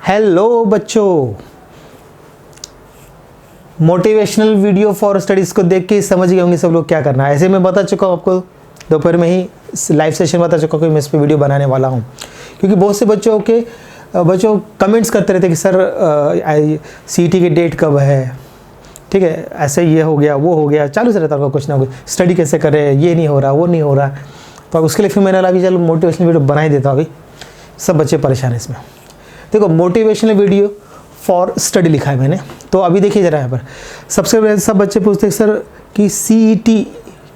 Hello बच्चों, motivational video for studies को देख के समझ गए होंगे सब लोग क्या करना है। ऐसे मैं बता चुका हूँ आपको, दोपहर में ही लाइव सेशन बता चुका हूँ कि मैं इस पर वीडियो बनाने वाला हूँ, क्योंकि बहुत से बच्चों कमेंट्स करते रहते कि सर सीटी की डेट कब है, ठीक है, ऐसे ये हो गया वो हो गया, चालू से रहता है कुछ ना कुछ, स्टडी कैसे करें, ये नहीं हो रहा वो नहीं हो रहा। तो उसके लिए फिर मैंने अभी चलो मोटिवेशनल वीडियो बना ही देता हूँ। अभी सब बच्चे परेशान हैं इसमें। देखो, मोटिवेशनल वीडियो फॉर स्टडी लिखा है मैंने, तो अभी देखिए ज़रा यहाँ पर। सबसे पहले सब बच्चे पूछते हैं सर कि सीईटी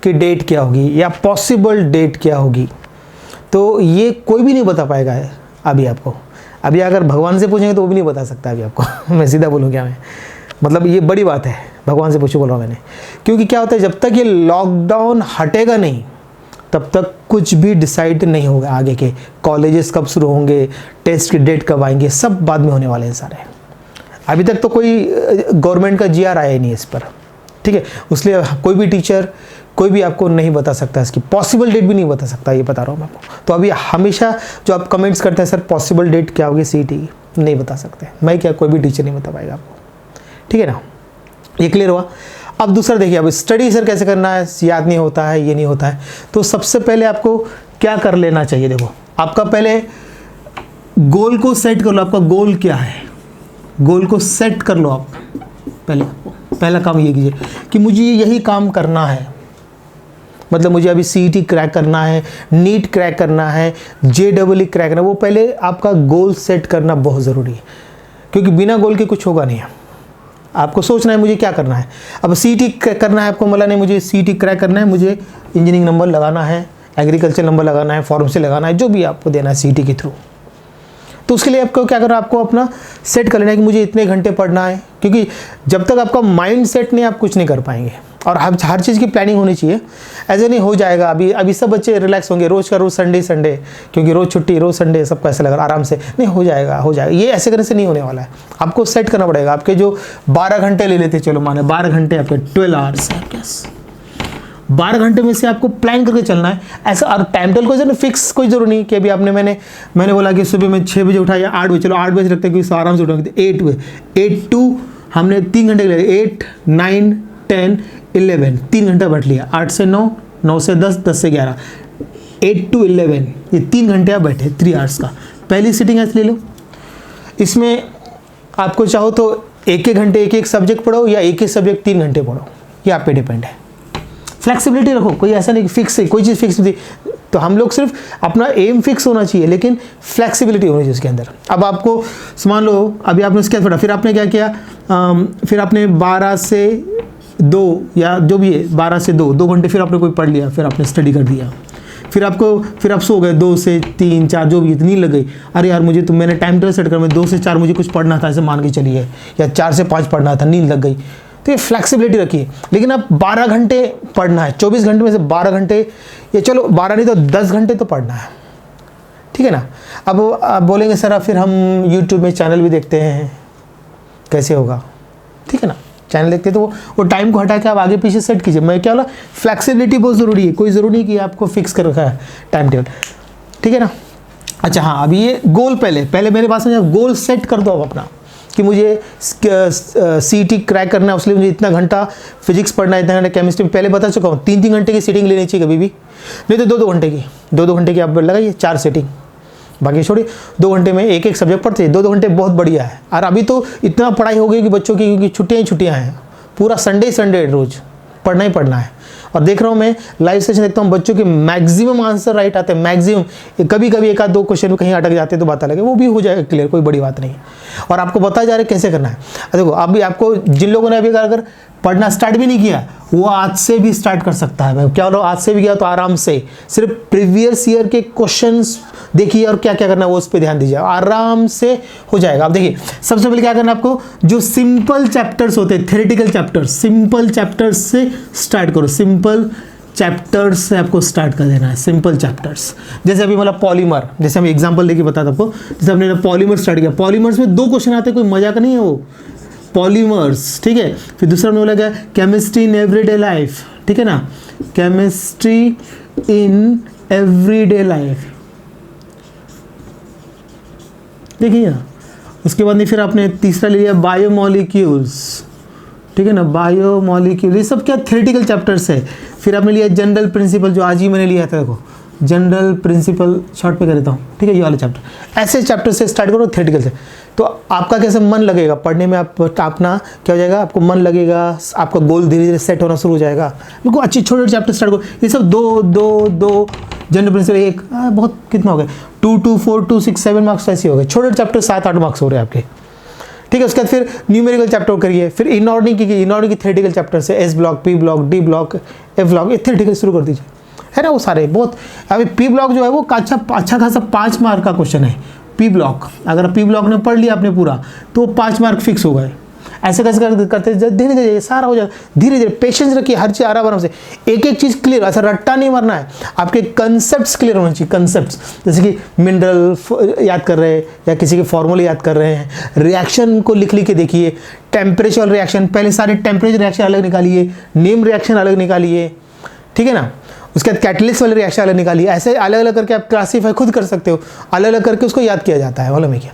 की डेट क्या होगी या पॉसिबल डेट क्या होगी। तो ये कोई भी नहीं बता पाएगा अभी आपको। अभी अगर भगवान से पूछेंगे तो वो भी नहीं बता सकता अभी आपको मैं सीधा बोलूँ क्या, मैं मतलब ये बड़ी बात है, भगवान से पूछो बोल रहा हूँ मैंने। क्योंकि क्या होता है, जब तक ये लॉकडाउन हटेगा नहीं तब तक कुछ भी डिसाइड नहीं होगा। आगे के कॉलेजेस कब शुरू होंगे, टेस्ट की डेट कब आएंगे, सब बाद में होने वाले हैं सारे। अभी तक तो कोई गवर्नमेंट का जीआर आया ही नहीं इस पर, ठीक है। इसलिए कोई भी टीचर कोई भी आपको नहीं बता सकता, इसकी पॉसिबल डेट भी नहीं बता सकता, ये बता रहा हूँ मैं आपको। तो अभी हमेशा जो आप कमेंट्स करते हैं सर पॉसिबल डेट क्या होगी सीईटी की, नहीं बता सकते। मैं क्या, कोई भी टीचर नहीं बता पाएगा आपको, ठीक है ना। ये क्लियर हुआ। अब दूसरा देखिए, अब स्टडी सर कैसे करना है, याद नहीं होता है, ये नहीं होता है। तो सबसे पहले आपको क्या कर लेना चाहिए, देखो आपका पहले गोल को सेट कर लो। आपका गोल क्या है, गोल को सेट कर लो आप पहले। पहला काम ये कीजिए कि मुझे यही काम करना है, मतलब मुझे अभी सीईटी क्रैक करना है, नीट क्रैक करना है, जेईई क्रैक करना है। वो पहले आपका गोल सेट करना बहुत ज़रूरी है, क्योंकि बिना गोल के कुछ होगा नहीं है। आपको सोचना है मुझे क्या करना है। अब सीईटी करना है आपको, मतलब नहीं मुझे सीईटी क्रैक करना है, मुझे इंजीनियरिंग नंबर लगाना है, एग्रीकल्चर नंबर लगाना है, फार्मेसी लगाना है, जो भी आपको देना है सीईटी के थ्रू। तो उसके लिए आपको क्या करना है, आपको अपना सेट कर लेना है कि मुझे इतने घंटे पढ़ना है। क्योंकि जब तक आपका माइंड सेट नहीं, आप कुछ नहीं कर पाएंगे। और हर चीज़ की प्लानिंग होनी चाहिए। ऐसे नहीं हो जाएगा। अभी सब बच्चे रिलैक्स होंगे, रोज़ का रोज़ संडे, क्योंकि रोज़ छुट्टी, रोज़ संडे, सबको ऐसा लगा आराम से नहीं हो जाएगा। ये ऐसे करने से नहीं होने वाला है। आपको सेट करना पड़ेगा। आपके जो 12 घंटे ले लेते, चलो माने 12 घंटे आपके 12 आवर्स है, 12 घंटे में से आपको प्लान करके चलना है ऐसा। और टाइम टेबल को फिक्स कोई जरूरी नहीं कि अभी आपने मैंने बोला कि सुबह में 6 बजे उठा या 8 बजे, चलो 8 बजे रखते हैं क्योंकि आराम से उठाएंगे। 8 बजे 8 to हमने 3 घंटे ले लिए, 8, 9, 10, 11, 3 घंटा बैठ लिया। 8 से 9, 9 से 10, 10 से 11, 8 to 11, ये 3 घंटे आप बैठे, 3 आवर्स का। पहली सीटिंग ऐसे ले लो। इसमें आपको चाहो तो एक घंटे एक सब्जेक्ट पढ़ो या एक ही सब्जेक्ट 3 घंटे पढ़ो, ये आप पे डिपेंड है। फ्लेक्सिबिलिटी रखो, कोई ऐसा नहीं कि फिक्स है, कोई चीज़ फिक्स नहीं। तो हम लोग सिर्फ अपना एम फिक्स होना चाहिए, लेकिन फ्लेक्सिबिलिटी होनी चाहिए उसके अंदर। अब आपको मान लो अभी आपने उसके पढ़ा, फिर आपने क्या किया, फिर आपने 12 से 2 या जो भी है 12 से 2 घंटे फिर आपने कोई पढ़ लिया, फिर आपने स्टडी कर दिया। फिर आप सो गए 2 से 3, 4 जो भी, इतनी लग गई, अरे यार मुझे तो मैंने टाइम टेबल सेट कर, मैं 2 से 4 मुझे कुछ पढ़ना था, ऐसे मान के चलिए, या 4 से 5 पढ़ना था, नींद लग गई। तो ये फ्लेक्सिबिलिटी रखिए। लेकिन आप 12 घंटे पढ़ना है, 24 घंटे में से 12 घंटे, या चलो 12 नहीं तो 10 घंटे तो पढ़ना है, ठीक है ना। अब आप बोलेंगे सर फिर हम यूट्यूब में चैनल भी देखते हैं, कैसे होगा, ठीक है ना। चैनल देखते हैं तो वो टाइम को हटा के आप आगे पीछे सेट कीजिए। मैं क्या बोला, फ्लेक्सिबिलिटी बहुत ज़रूरी है। कोई ज़रूरी नहीं कि आपको फिक्स कर रखा है टाइम टेबल, ठीक है ना। अच्छा हाँ, अभी ये गोल पहले मेरे पास में गोल सेट कर दो आप अपना, कि मुझे सीईटी क्रैक करना है, उसके लिए मुझे इतना घंटा फिजिक्स पढ़ना है, इतना घंटा केमिस्ट्री। पहले बता चुका हूँ, 3-3 घंटे की सीटिंग लेनी चाहिए कभी भी, नहीं तो 2-2 घंटे की, 2-2 घंटे की आप लगाइए 4 सीटिंग, बाकी छोड़िए। 2 घंटे में एक सब्जेक्ट पढ़ते हैं, 2-2 घंटे बहुत बढ़िया है। और अभी तो इतना पढ़ाई हो गई कि बच्चों की, क्योंकि छुट्टियाँ हैं, पूरा संडे रोज़ पढ़ना ही पढ़ना है। और देख रहा हूँ मैं लाइव सेशन देखता हूँ, बच्चों के मैक्सिमम आंसर राइट आते हैं, मैक्सिमम। कभी कभी 1-2 क्वेश्चन कहीं अटक जाते हैं तो बात अलग है, वो भी हो जाएगा क्लियर, कोई बड़ी बात नहीं है। और आपको बताया जा रहा है कैसे करना है। देखो अभी आपको, जिन लोगों ने अभी अगर पढ़ना स्टार्ट भी नहीं किया, वो आज से भी स्टार्ट कर सकता है। मैं क्या बोल रहा हूँ, आज से भी किया तो आराम से, सिर्फ प्रीवियस ईयर के क्वेश्चंस देखिए और क्या क्या करना है वो उस पर ध्यान दीजिए, आराम से हो जाएगा। आप देखिए सबसे पहले क्या करना है आपको, जो सिंपल चैप्टर्स होते हैं, थ्योरेटिकल चैप्टर्स, सिंपल चैप्टर्स से स्टार्ट करो। सिंपल चैप्टर्स से आपको स्टार्ट कर देना है, सिंपल चैप्टर्स। जैसे अभी मतलब पॉलीमर, जैसे हम एग्जांपल लेके बताता आपको, जैसे हमने पॉलीमर स्टार्ट किया, पॉलीमर्स में 2 क्वेश्चन आते हैं, कोई मजाक नहीं है वो, पॉलीमर्स, ठीक है। फिर दूसरा हमने बोला क्या, केमिस्ट्री इन एवरीडे लाइफ, ठीक है ना, केमिस्ट्री इन एवरीडे लाइफ, देखिए उसके बाद में फिर आपने तीसरा ले लिया बायोमोलिक्यूल्स, ठीक है ना, बायोमोलिक्यूल, ये सब क्या थ्योरेटिकल चैप्टर्स है। फिर आपने लिया जनरल प्रिंसिपल, जो आज ही मैंने लिया था, देखो जनरल प्रिंसिपल शॉर्ट पे कर देता हूँ, ठीक है, ये वाला चैप्टर। ऐसे चैप्टर से स्टार्ट करो थ्योरेटिकल से, तो आपका कैसे मन लगेगा पढ़ने में, आप अपना क्या हो जाएगा, आपको मन लगेगा, आपका गोल धीरे धीरे सेट होना शुरू हो जाएगा। बिल्कुल अच्छी छोटे चैप्टर स्टार्ट करो, ये सब दो जनरल प्रिंसिपल, एक बहुत कितना हो गया, 2 2 4 2 6 7 मार्क्स ऐसे हो गए, छोटे चैप्टर 7 8 मार्क्स हो रहे हैं आपके, ठीक है। उसके बाद फिर न्यूमेरिकल चैप्टर करिए, फिर इनऑर्डिक की थ्योरेटिकल चैप्टर से S block, P block, D block, F block, ये थ्योरेटिकल शुरू कर दीजिए, है ना, वो सारे बहुत। अभी पी ब्लॉक जो है वो अच्छा खासा 5 मार्क का क्वेश्चन है। पी ब्लॉक, अगर पी ब्लॉक ने पढ़ लिया आपने पूरा तो 5 मार्क फिक्स हो गए। ऐसे कैसे करते धीरे धीरे सारा हो जाएगा, धीरे धीरे पेशेंस रखिए, हर चीज़ आराम से, एक एक चीज़ क्लियर, ऐसा रट्टा नहीं मारना है, आपके कंसेप्ट्स क्लियर होने चाहिए। कंसेप्ट्स जैसे कि मिनरल याद कर रहे हैं या किसी के फॉर्मूले याद कर रहे हैं, रिएक्शन को लिख के देखिए, टेम्परेचर रिएक्शन, पहले सारे टेम्परेचर रिएक्शन अलग निकालिए, नेम रिएक्शन अलग निकालिए, ठीक है ना। उसके बाद कैटलिस्ट वाले रिएक्शन अलग निकालिए, ऐसे अलग अलग करके आप क्लासीफाई खुद कर सकते हो, अलग अलग करके उसको याद किया जाता है, मालूम है क्या।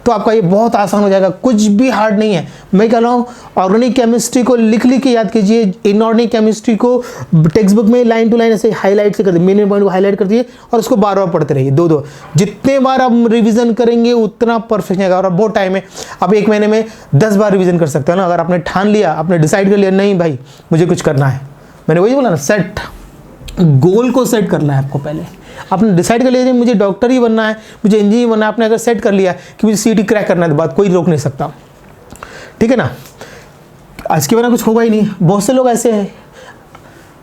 तो आपका ये बहुत आसान हो जाएगा, कुछ भी हार्ड नहीं है। मैं कह रहा हूँ ऑर्गेनिक केमिस्ट्री को लिख के याद कीजिए, इनऑर्गेनिक केमिस्ट्री को टेक्स्ट बुक में लाइन टू लाइन ऐसे हाईलाइट से कर दिए, मेन पॉइंट को हाईलाइट कर दिए और उसको बार बार पढ़ते रहिए, दो जितने बार आप रिवीजन करेंगे उतना परफेक्ट आएगा। और बहुत टाइम है, आप 1 महीने में 10 बार रिवीजन कर सकते हो ना, अगर आपने ठान लिया, आपने डिसाइड कर लिया नहीं भाई मुझे कुछ करना है, मैंने वही बोला ना, सेट गोल को सेट करना है आपको। पहले आपने डिसाइड कर लिया मुझे डॉक्टर ही बनना है, मुझे इंजीनियर बनना है, आपने अगर सेट कर लिया कि मुझे सीटी क्रैक करना है तो बात कोई रोक नहीं सकता, ठीक है ना। आज के बिना कुछ होगा ही नहीं। बहुत से लोग ऐसे हैं,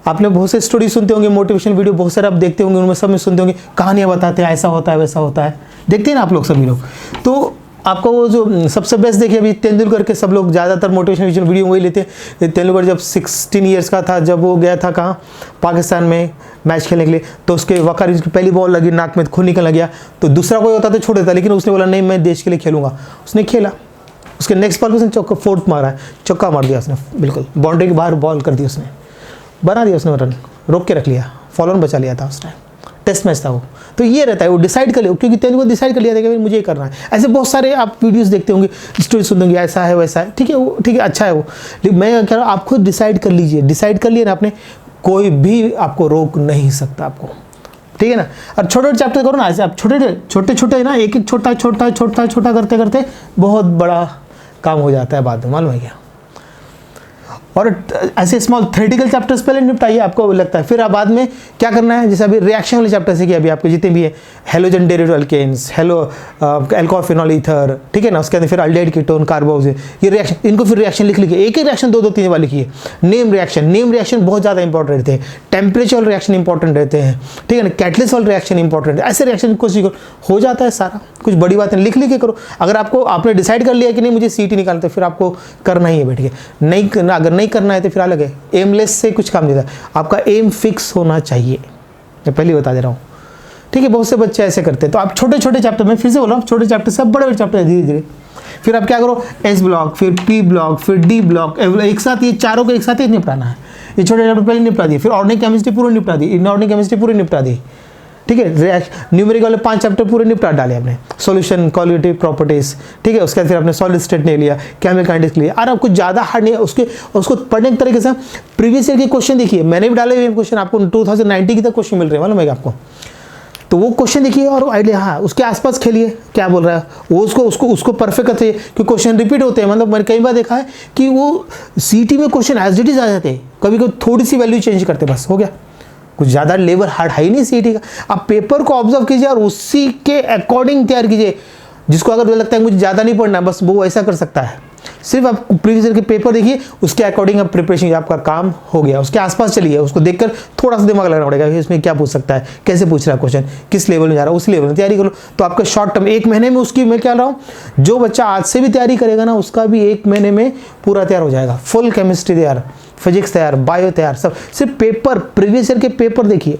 आपने बहुत से स्टोरी सुनते होंगे, मोटिवेशन वीडियो बहुत सारे आप देखते होंगे, उनमें सब में सुनते होंगे, कहानियाँ बताते हैं, ऐसा होता है वैसा होता है, देखते हैं ना आप लोग सभी लोग। तो आपको वो जो सबसे बेस्ट देखिए, अभी तेंदुलकर के सब लोग ज़्यादातर मोटिवेशन वीडियो वही लेते हैं। तेंदुलकर जब 16 ईयर्स का था, जब वो गया था कहाँ, पाकिस्तान में मैच खेलने के लिए, तो उसके वकार की पहली बॉल लगी, नाक में खून निकल गया, तो दूसरा कोई होता तो छोड़ देता, लेकिन उसने बोला नहीं मैं देश के लिए खेलूंगा, उसने खेला। उसके नेक्स्ट बॉल पर उसने चौका, फोर्थ मारा है, चौका मार दिया उसने, बिल्कुल बाउंड्री के बाहर बॉल कर दी उसने, बना दिया उसने रन, रोक के रख लिया, फॉलो ऑन बचा लिया था उस टाइम, टेस्ट मैच था वो। तो ये रहता है, वो डिसाइड कर लिया, क्योंकि तेंदुलकर डिसाइड कर लिया था कि मुझे ये करना है। ऐसे बहुत सारे आप वीडियोस देखते होंगे, स्टोरी सुन होंगे, ऐसा है वैसा है, ठीक है, वो ठीक है, अच्छा है वो, लेकिन मैं कह रहा हूँ आप खुद डिसाइड कर लीजिए, डिसाइड कर लिया ना आपने, कोई भी आपको रोक नहीं सकता आपको, ठीक है ना। और छोटे चैप्टर करो ना, ऐसे आप छोटे छोटे ना, एक एक छोटा करते करते बहुत बड़ा काम हो जाता है बाद में, मालूम है क्या। और ऐसे स्मॉल थ्योरेटिकल चैप्टर्स पहले निपटाइए, आपको लगता है, फिर आप बाद में क्या करना है, जैसे अभी रिएक्शन वाले चैप्टर से कि अभी आपके जितने भी है, halogen derivative alkanes, alcohol phenol ether, ठीक है ना, उसके अंदर फिर अल्डेहाइड कीटोन कार्बोज, ये रिएक्शन, इनको फिर रिएक्शन लिख लीजिए, एक एक रिएक्शन 2-3 बार लिखिए। नेम रिएक्शन बहुत ज़्यादा इंपॉर्टेंट रहते हैं, टेम्परेचर रिएक्शन इंपॉर्टेंट रहते हैं, ठीक है ना, कैटलिस्ट वाले रिएक्शन इंपॉर्टेंट है, ऐसे रिएक्शन कोशिश करो, हो जाता है सारा कुछ, बड़ी बातें लिख के करो। अगर आपने डिसाइड कर लिया कि नहीं मुझे सीटी निकालना, तो फिर आपको करना ही है बैठ के, नहीं अगर नहीं करना है तो फिर अलग है, एमलेस से कुछ काम नहीं था, आपका एम फिक्स होना चाहिए, मैं पहले बता दे रहा हूँ, ठीक है। बहुत से बच्चे ऐसे करते हैं, तो आप छोटे छोटे चैप्टर, मैं फिर से बोल रहा हूँ, छोटे चैप्टर से बड़े बड़े चैप्टर धीरे धीरे, फिर आप क्या करो, एस ब्लॉक, फिर पी ब्लॉक, फिर डी ब्लॉक, एक साथ ये चारों को एक साथ ही निपटाना है। ये छोटे चैप्टर पहले निपटा दिए, फिर ऑर्गेनिक केमिस्ट्री पूरी निपटा दी, इनऑर्गेनिक केमिस्ट्री पूरी निपटा दी, ठीक है। न्यूमेरिकल वाले 5 चैप्टर पूरे निपटा डाले आपने, सॉल्यूशन, क्वालिटी, प्रॉपर्टीज, ठीक है। उसके बाद फिर आपने सॉलिड स्टेट ले लिया, केमिकल काइनेटिक्स लिया, और कुछ ज़्यादा हार्ड नहीं है, उसको पढ़ने के तरीके से प्रीवियस ईयर के क्वेश्चन देखिए, मैंने भी डाले हुए क्वेश्चन, आपको 2019 की तक क्वेश्चन मिल रहे हैं, मालूम है आपको। तो वो क्वेश्चन देखिए और आइडिया, हाँ उसके आसपास खेलिए, क्या बोल रहा है वो, उसको परफेक्ट करते हैं, क्योंकि क्वेश्चन रिपीट होते हैं। मतलब मैंने कई बार देखा है कि वो सीटी में क्वेश्चन एज इट इज आ जाते हैं, कभी कभी थोड़ी सी वैल्यू चेंज करते, बस हो गया, कुछ ज़्यादा लेवल हार्ड है ही नहीं सीटी का। आप पेपर को ऑब्जर्व कीजिए और उसी के अकॉर्डिंग तैयार कीजिए। जिसको अगर लगता है मुझे ज़्यादा नहीं पढ़ना, बस वो ऐसा कर सकता है। सिर्फ आप प्रीवियस ईयर के पेपर देखिए, उसके अकॉर्डिंग आप प्रिपरेशन, आपका काम हो गया। उसके आसपास चलिए, उसको देखकर थोड़ा सा दिमाग लगाना पड़ेगा, इसमें क्या पूछ सकता है, कैसे पूछ रहा है क्वेश्चन, किस लेवल में जा रहा है, उस लेवल में तैयारी करो। तो आपका शॉर्ट टर्म 1 महीने में उसकी, मैं क्या रहा हूँ, जो बच्चा आज से भी तैयारी करेगा ना, उसका भी 1 महीने में पूरा तैयार हो जाएगा। फुल केमिस्ट्री तैयार, फिजिक्स तैयार, बायो तैयार, सब। सिर्फ पेपर, प्रीवियस ईयर के पेपर देखिए,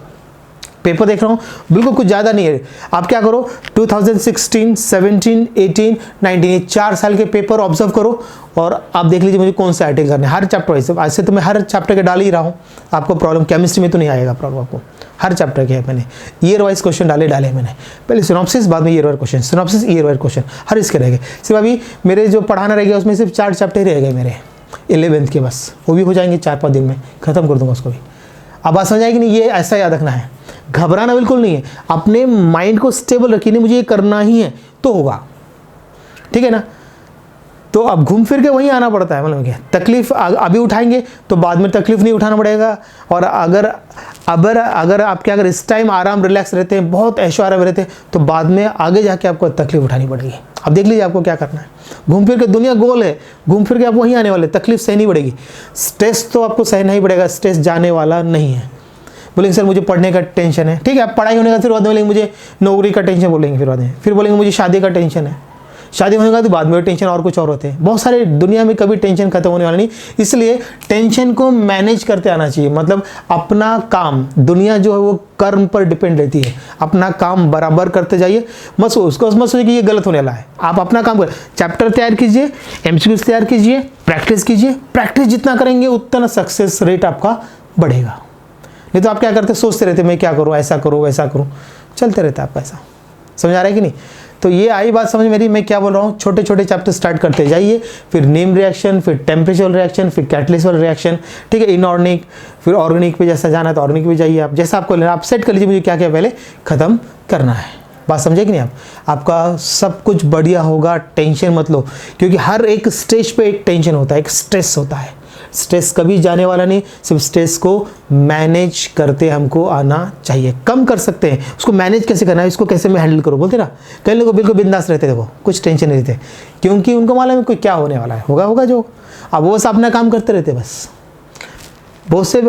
पेपर देख रहा हूँ, बिल्कुल कुछ ज़्यादा नहीं है। आप क्या करो, 2016, 17, 18, 19 ये 4 साल के पेपर ऑब्जर्व करो और आप देख लीजिए मुझे कौन से आर्टिकल करने, हर चैप्टर वाइज। ऐसे तो मैं हर चैप्टर के डाल ही रहा हूँ, आपको प्रॉब्लम केमिस्ट्री में तो नहीं आएगा प्रॉब्लम आपको, हर चैप्टर के मैंने ईयर वाइज क्वेश्चन डाले मैंने, पहले सिनॉप्सिस बाद में year wise question, synopsis year wise question, हर इसके रह गए। सिर्फ अभी मेरे जो पढ़ाना रह गया उसमें सिर्फ 4 चैप्टर ही रह गए मेरे 11th के, बस वो भी हो जाएंगे 4-5 दिन में, खत्म कर दूंगा उसको भी। अब बात समझ आएगी नहीं, ये ऐसा याद रखना है, घबराना बिल्कुल नहीं है, अपने माइंड को स्टेबल रखिए, नहीं मुझे ये करना ही है तो होगा, ठीक है ना। तो अब घूम फिर के वहीं आना पड़ता है, मतलब क्या तकलीफ अभी उठाएंगे तो बाद में तकलीफ नहीं उठाना पड़ेगा। और अगर आप क्या, अगर इस टाइम आराम रिलैक्स रहते हैं, बहुत ऐशो आराम रहते हैं, तो बाद में आगे जाके आपको तकलीफ उठानी पड़ेगी। अब देख लीजिए आपको क्या करना है, घूम फिर के दुनिया गोल है, घूम फिर के आप वहीं आने वाले, तकलीफ सहनी पड़ेगी, स्ट्रेस तो आपको सहना ही पड़ेगा, स्ट्रेस जाने वाला नहीं है। बोलेंगे सर मुझे पढ़ने का टेंशन है, ठीक है, आप पढ़ाई होने का फिर बाद में बोलेंगे मुझे नौकरी का टेंशन, बोलेंगे फिर बाद में, फिर बोलेंगे मुझे शादी का टेंशन है, शादी होने का तो बाद में टेंशन और कुछ और होते हैं, बहुत सारे दुनिया में कभी टेंशन खत्म होने वाला नहीं। इसलिए टेंशन को मैनेज करते आना चाहिए, मतलब अपना काम, दुनिया जो है वो कर्म पर डिपेंड रहती है, अपना काम बराबर करते जाइए, मत उसको मत सोचिए कि ये गलत होने वाला है। आप अपना काम कर, चैप्टर तैयार कीजिए, एमसीक्यूज तैयार कीजिए, प्रैक्टिस कीजिए, प्रैक्टिस जितना करेंगे उतना सक्सेस रेट आपका बढ़ेगा। नहीं तो आप क्या करते, सोचते रहते मैं क्या करूँ, ऐसा करूँ वैसा करूँ, चलते रहता है आपका ऐसा। समझ आ रहा है कि नहीं। तो ये आई बात समझ मेरी, मैं क्या बोल रहा हूँ, छोटे छोटे चैप्टर स्टार्ट करते जाइए, फिर नेम रिएक्शन, फिर टेम्परेचर रिएक्शन, फिर कैटलिस्ट वाला रिएक्शन, ठीक है, इनऑर्गेनिक, फिर ऑर्गेनिक पे जैसा जाना है तो ऑर्गेनिक पे जाइए, आप जैसा आपको लेना आप सेट कर लीजिए मुझे क्या क्या पहले खत्म करना है। बात समझे कि नहीं आप, आपका सब कुछ बढ़िया होगा, टेंशन मत लो, क्योंकि हर एक स्टेज पे एक टेंशन होता है, एक स्ट्रेस होता है, स्ट्रेस कभी जाने वाला नहीं, सिर्फ स्ट्रेस को मैनेज करते हमको आना चाहिए। कम कर सकते हैं, उसको मैनेज कैसे करना है, इसको कैसे मैं हैंडल करूँ, बोलते ना कई लोग बिल्कुल बिंदास रहते थे, वो कुछ टेंशन नहीं रहते, क्योंकि उनको मालूम है कोई क्या होने वाला है, होगा जो, अब वो सब अपना काम करते रहते बस। बहुत से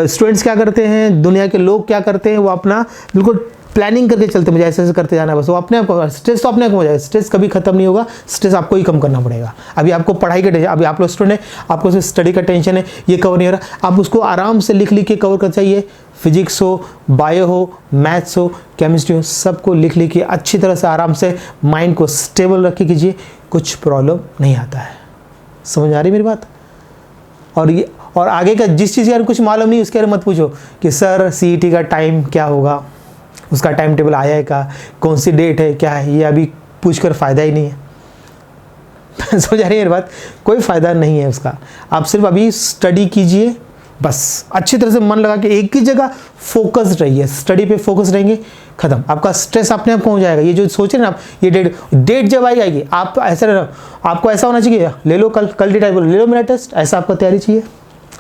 स्टूडेंट्स क्या करते हैं, दुनिया के लोग क्या करते हैं, वो अपना बिल्कुल प्लानिंग करके चलते, मुझे ऐसे ऐसे करते जाना है बस, वो अपने आप को, स्ट्रेस तो अपने आप हो जाएगा, स्ट्रेस कभी खत्म नहीं होगा, स्ट्रेस आपको ही कम करना पड़ेगा। अभी आपको पढ़ाई का टेंशन, अभी आप लोग स्टूडेंट हैं, आपको सिर्फ स्टडी का टेंशन है, ये कवर नहीं हो रहा, आप उसको आराम से लिख के कवर कर चाहिए, फिजिक्स हो, बायो हो, मैथ्स हो, केमिस्ट्री हो, सबको लिख के अच्छी तरह से आराम से माइंड को स्टेबल रख के कीजिए, कुछ प्रॉब्लम नहीं आता है। समझ आ रही मेरी बात। और आगे का जिस चीज़ यार कुछ मालूम नहीं उसके बारे में मत पूछो कि सर सीईटी का टाइम क्या होगा, उसका टाइम टेबल आया है का, कौन सी डेट है, क्या है, ये अभी पूछकर फ़ायदा ही नहीं है। समझ आ रही है मेरी बात, कोई फ़ायदा नहीं है उसका। आप सिर्फ अभी स्टडी कीजिए, बस अच्छी तरह से मन लगा के एक ही जगह फोकस्ड रहिए, स्टडी पे फोकस रहेंगे, खत्म, आपका स्ट्रेस अपने आप हो जाएगा। ये जो सोच रहे हैं ना आप, ये डेट जब आएगी, आप ऐसा, आपको ऐसा होना चाहिए, ले लो कल डेट आई, ले लो मेरा टेस्ट, ऐसा आपका तैयारी चाहिए,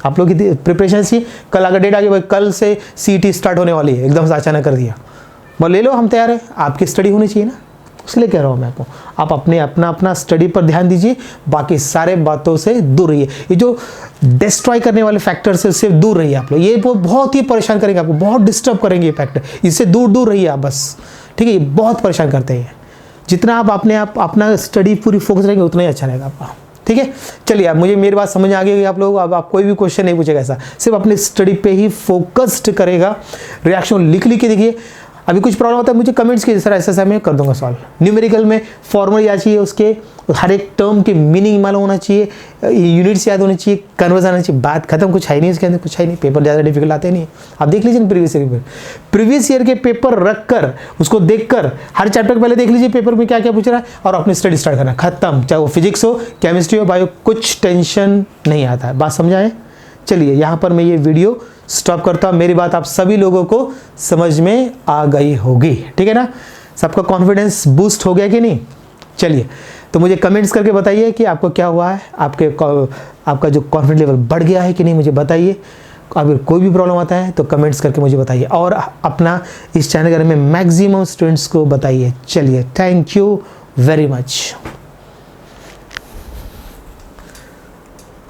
आप लोग की प्रिपरेशन चाहिए। कल अगर डेट आ गई, कल से सीईटी स्टार्ट होने वाली है, एकदम से अचानक कर दिया, बोल ले लो हम तैयार है, आपकी स्टडी होनी चाहिए ना, इसलिए कह रहा हूँ मैं आपको, आप अपना स्टडी पर ध्यान दीजिए, बाकी सारे बातों से दूर रहिए। ये जो डिस्ट्रॉय करने वाले फैक्टर से उससे दूर रहिए आप लोग, ये बहुत ही परेशान करेंगे आपको, बहुत डिस्टर्ब करेंगे ये फैक्टर, इससे दूर रहिए आप बस, ठीक है, ये बहुत परेशान करते हैं। जितना आप अपना स्टडी पूरी फोकस रहेंगे उतना ही अच्छा रहेगा आपका, ठीक है। चलिए अब मुझे मेरी बात समझ आ गई आप लोग, अब आप कोई भी क्वेश्चन नहीं पूछेगा ऐसा, सिर्फ अपनी स्टडी पे ही फोकस्ड करेगा, रिएक्शन लिख के देखिए। अभी कुछ प्रॉब्लम होता है मुझे कमेंट्स कीजिए, सर ऐसा मैं कर दूंगा सॉल्व। न्यूमेरिकल में फॉर्मूला याद चाहिए, उसके हर एक टर्म के मीनिंग मालूम होना चाहिए, यूनिट्स याद होने चाहिए, कन्वर्जन आना चाहिए, बात खत्म, कुछ है नहीं इसके अंदर, कुछ है नहीं, पेपर ज़्यादा डिफिकल्ट आते नहीं। आप देख लीजिए प्रीवियस ईयर के पेपर रख कर, उसको देख कर हर चैप्टर को पहले देख लीजिए पेपर में क्या क्या पूछ रहा है, और अपनी स्टडी स्टार्ट करना, खत्म, चाहे वो फिजिक्स हो, केमिस्ट्री हो, बायो, कुछ टेंशन नहीं आता है। बात समझाएं। चलिए यहाँ पर मैं ये वीडियो स्टॉप करता हूँ, मेरी बात आप सभी लोगों को समझ में आ गई होगी, ठीक है ना, सबका कॉन्फिडेंस बूस्ट हो गया कि नहीं। चलिए तो मुझे कमेंट्स करके बताइए कि आपको क्या हुआ है, आपका जो कॉन्फिडेंस लेवल बढ़ गया है कि नहीं, मुझे बताइए। अगर कोई भी प्रॉब्लम आता है तो कमेंट्स करके मुझे बताइए, और अपना इस चैनल के बारे में मैक्सिमम स्टूडेंट्स को बताइए। चलिए, थैंक यू वेरी मच।